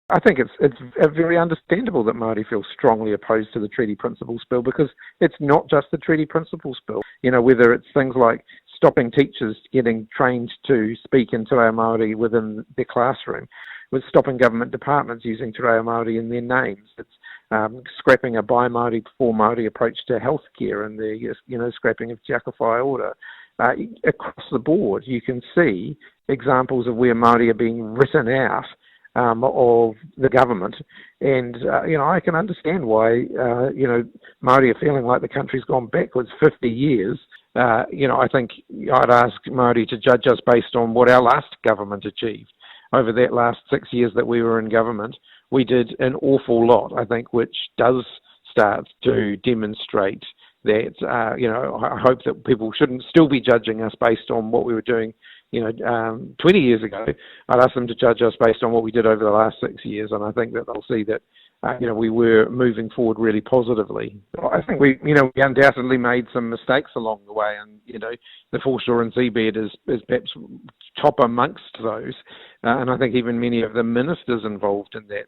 I think it's very understandable that Māori feel strongly opposed to the Treaty Principles Bill, because it's not just the Treaty Principles Bill. Whether it's things like stopping teachers getting trained to speak in Te Reo Māori within their classroom, with stopping government departments using Te Reo Māori in their names. It's scrapping a by Māori, for Māori approach to healthcare, and the scrapping of Te Ako Whai order. Across the board, you can see examples of where Māori are being written out of the government, and I can understand why Māori are feeling like the country's gone backwards 50 years. I think I'd ask Māori to judge us based on what our last government achieved. Over that last 6 years that we were in government, we did an awful lot, I think, which does start to demonstrate that, I hope that people shouldn't still be judging us based on what we were doing 20 years ago. I'd ask them to judge us based on what we did over the last 6 years, and I think that they'll see that we were moving forward really positively. I think we undoubtedly made some mistakes along the way, and the foreshore and seabed is perhaps top amongst those. And I think even many of the ministers involved in that,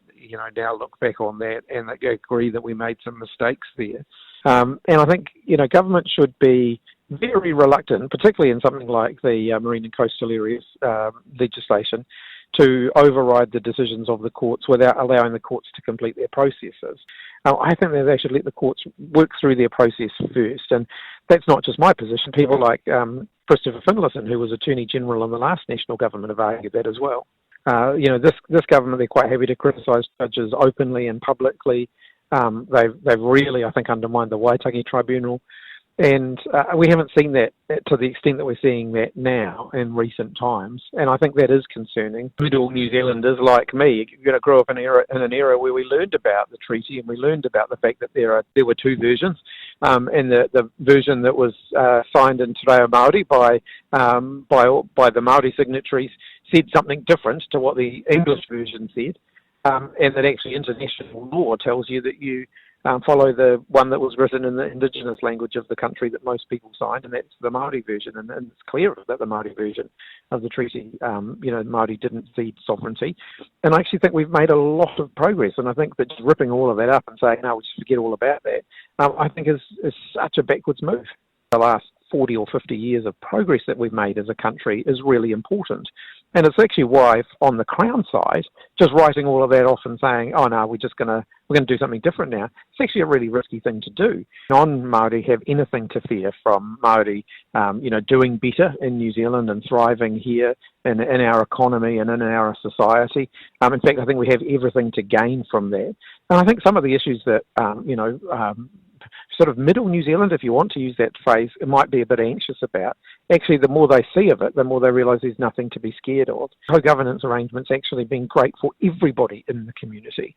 now look back on that and they agree that we made some mistakes there. And I think government should be very reluctant, particularly in something like the marine and coastal areas legislation, to override the decisions of the courts without allowing the courts to complete their processes. I think that they should let the courts work through their process first, and that's not just my position. People like Christopher Finlayson, who was Attorney General in the last national government, have argued that as well. This government, they're quite happy to criticise judges openly and publicly. They've really, I think, undermined the Waitangi Tribunal. And we haven't seen that to the extent that we're seeing that now in recent times. And I think that is concerning. Middle New Zealanders like me, grew up in an era where we learned about the treaty, and we learned about the fact that there were two versions. And the version that was signed in Te Reo Māori by the Māori signatories said something different to what the English version said. And that actually international law tells you that you follow the one that was written in the indigenous language of the country that most people signed, and that's the Māori version. And it's clear that the Māori version of the treaty, Māori didn't cede sovereignty. And I actually think we've made a lot of progress, and I think that just ripping all of that up and saying, no, we'll just forget all about that, I think is such a backwards move. The last 40 or 50 years of progress that we've made as a country is really important. And it's actually why, on the Crown side, just writing all of that off and saying, oh no, we're going to do something different now, it's actually a really risky thing to do. Non-Māori have anything to fear from Māori, doing better in New Zealand and thriving here in our economy and in our society. In fact, I think we have everything to gain from that. And I think some of the issues that, sort of middle New Zealand, if you want to use that phrase, it might be a bit anxious about. Actually, the more they see of it, the more they realise there's nothing to be scared of. Co-governance arrangements actually been great for everybody in the community.